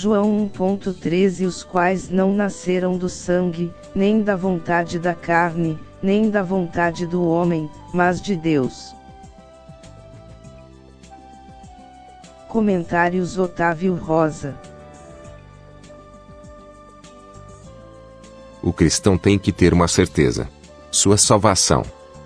João 1,13 Os quais não nasceram do sangue, nem da vontade da carne, nem da vontade do homem, mas de Deus. Comentários Otávio Rosa. O cristão tem que ter uma certeza: sua salvação.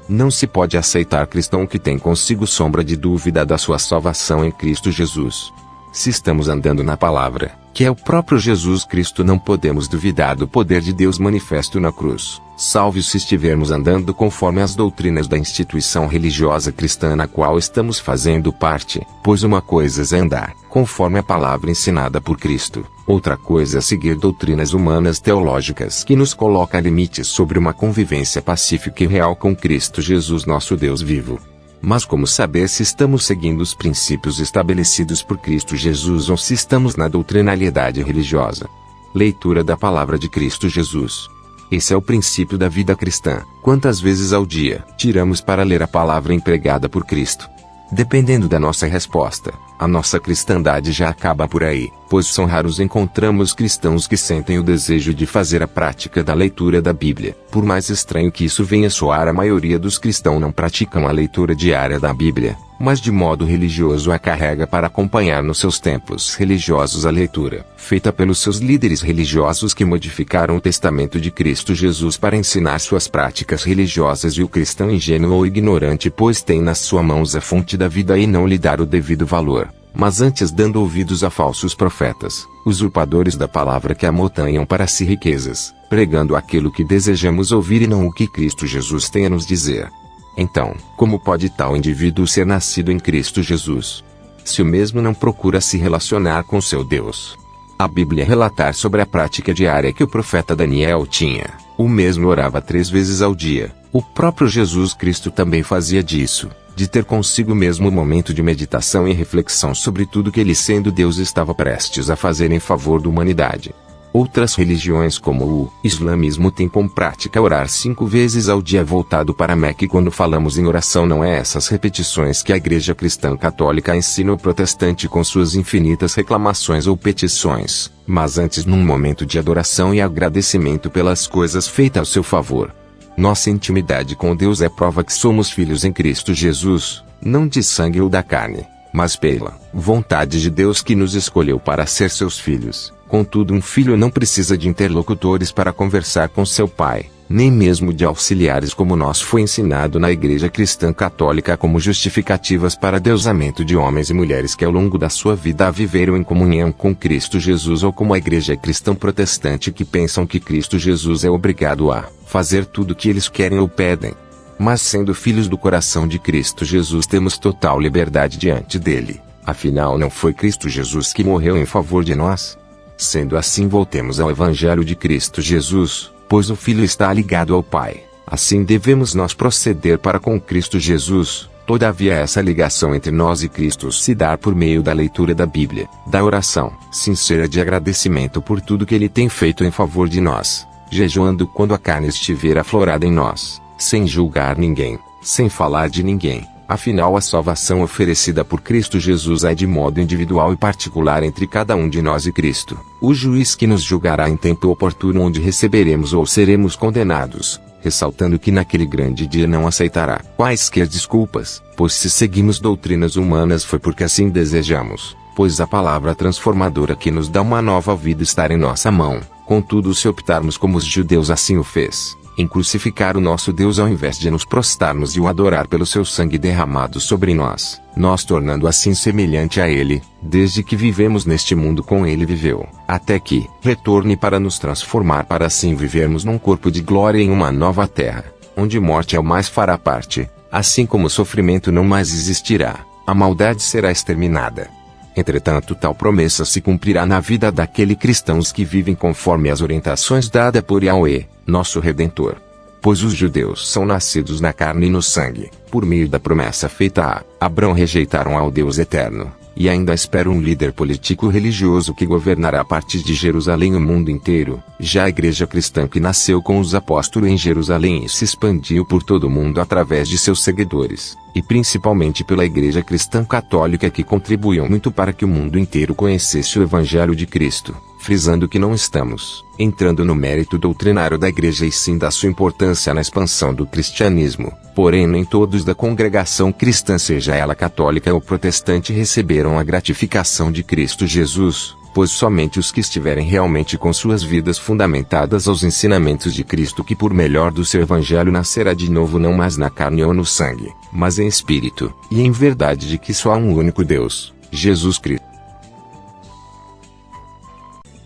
Não se pode aceitar cristão que tem consigo sombra de dúvida da sua salvação em Cristo Jesus. Se estamos andando na palavra, que é o próprio Jesus Cristo, não podemos duvidar do poder de Deus manifesto na cruz, salvo se estivermos andando conforme as doutrinas da instituição religiosa cristã na qual estamos fazendo parte, pois uma coisa é andar conforme a palavra ensinada por Cristo, outra coisa é seguir doutrinas humanas teológicas que nos colocam limites sobre uma convivência pacífica e real com Cristo Jesus, nosso Deus vivo. Mas como saber se estamos seguindo os princípios estabelecidos por Cristo Jesus ou se estamos na doutrinalidade religiosa? Leitura da palavra de Cristo Jesus. Esse é o princípio da vida cristã. Quantas vezes ao dia tiramos para ler a palavra empregada por Cristo? Dependendo da nossa resposta, a nossa cristandade já acaba por aí, pois são raros encontramos cristãos que sentem o desejo de fazer a prática da leitura da Bíblia. Por mais estranho que isso venha soar, a maioria dos cristãos não praticam a leitura diária da Bíblia, mas de modo religioso a carrega para acompanhar nos seus templos religiosos a leitura, feita pelos seus líderes religiosos que modificaram o testamento de Cristo Jesus para ensinar suas práticas religiosas, e o cristão ingênuo ou ignorante, pois tem nas suas mãos a fonte da vida e não lhe dar o devido valor, mas antes dando ouvidos a falsos profetas, usurpadores da palavra, que amotanham para si riquezas, pregando aquilo que desejamos ouvir e não o que Cristo Jesus tem a nos dizer. Então, como pode tal indivíduo ser nascido em Cristo Jesus, se o mesmo não procura se relacionar com seu Deus? A Bíblia relatar sobre a prática diária que o profeta Daniel tinha. O mesmo orava 3 vezes ao dia. O próprio Jesus Cristo também fazia disso, de ter consigo mesmo um momento de meditação e reflexão sobre tudo que ele, sendo Deus, estava prestes a fazer em favor da humanidade. Outras religiões, como o islamismo, têm como prática orar 5 vezes ao dia voltado para Meca, e quando falamos em oração não é essas repetições que a Igreja Cristã Católica ensina o protestante com suas infinitas reclamações ou petições, mas antes num momento de adoração e agradecimento pelas coisas feitas ao seu favor. Nossa intimidade com Deus é prova que somos filhos em Cristo Jesus, não de sangue ou da carne, mas pela vontade de Deus que nos escolheu para ser seus filhos. Contudo, um filho não precisa de interlocutores para conversar com seu pai, nem mesmo de auxiliares, como nos foi ensinado na Igreja Cristã Católica, como justificativas para deusamento de homens e mulheres que ao longo da sua vida viveram em comunhão com Cristo Jesus, ou como a Igreja Cristã Protestante, que pensam que Cristo Jesus é obrigado a fazer tudo o que eles querem ou pedem. Mas sendo filhos do coração de Cristo Jesus, temos total liberdade diante dele. Afinal, não foi Cristo Jesus que morreu em favor de nós? Sendo assim, voltemos ao Evangelho de Cristo Jesus, pois o Filho está ligado ao Pai. Assim devemos nós proceder para com Cristo Jesus. Todavia, essa ligação entre nós e Cristo se dá por meio da leitura da Bíblia, da oração sincera de agradecimento por tudo que ele tem feito em favor de nós, jejuando quando a carne estiver aflorada em nós, sem julgar ninguém, sem falar de ninguém. Afinal, a salvação oferecida por Cristo Jesus é de modo individual e particular entre cada um de nós e Cristo, o juiz que nos julgará em tempo oportuno, onde receberemos ou seremos condenados, ressaltando que naquele grande dia não aceitará quaisquer desculpas, pois se seguimos doutrinas humanas foi porque assim desejamos, pois a palavra transformadora que nos dá uma nova vida está em nossa mão. Contudo, se optarmos como os judeus assim o fez, em crucificar o nosso Deus ao invés de nos prostrarmos e o adorar pelo seu sangue derramado sobre nós, nós tornando assim semelhante a ele, desde que vivemos neste mundo com ele viveu, até que retorne para nos transformar, para assim vivermos num corpo de glória em uma nova terra, onde morte ao mais fará parte, assim como o sofrimento não mais existirá, a maldade será exterminada. Entretanto, tal promessa se cumprirá na vida daqueles cristãos que vivem conforme as orientações dadas por Yahweh, nosso Redentor. Pois os judeus são nascidos na carne e no sangue, por meio da promessa feita a Abrão, rejeitaram ao Deus eterno, E ainda espero um líder político-religioso que governará a partir de Jerusalém o mundo inteiro. Já a igreja cristã que nasceu com os apóstolos em Jerusalém e se expandiu por todo o mundo através de seus seguidores, e principalmente pela igreja cristã católica que contribuiu muito para que o mundo inteiro conhecesse o Evangelho de Cristo, frisando que não estamos entrando no mérito doutrinário da igreja e sim da sua importância na expansão do cristianismo. Porém, nem todos da congregação cristã, seja ela católica ou protestante, receberam a gratificação de Cristo Jesus, pois somente os que estiverem realmente com suas vidas fundamentadas aos ensinamentos de Cristo, que por melhor do seu Evangelho nascerá de novo não mais na carne ou no sangue, mas em espírito, e em verdade de que só há um único Deus, Jesus Cristo.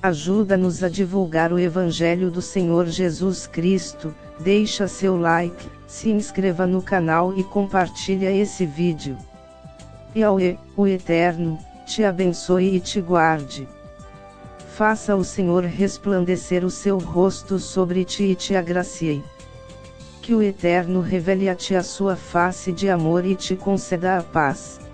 Ajuda-nos a divulgar o Evangelho do Senhor Jesus Cristo, deixa seu like, se inscreva no canal e compartilha esse vídeo. Yahweh, o Eterno, te abençoe e te guarde. Faça o Senhor resplandecer o seu rosto sobre ti e te agracie. Que o Eterno revele a ti a sua face de amor e te conceda a paz.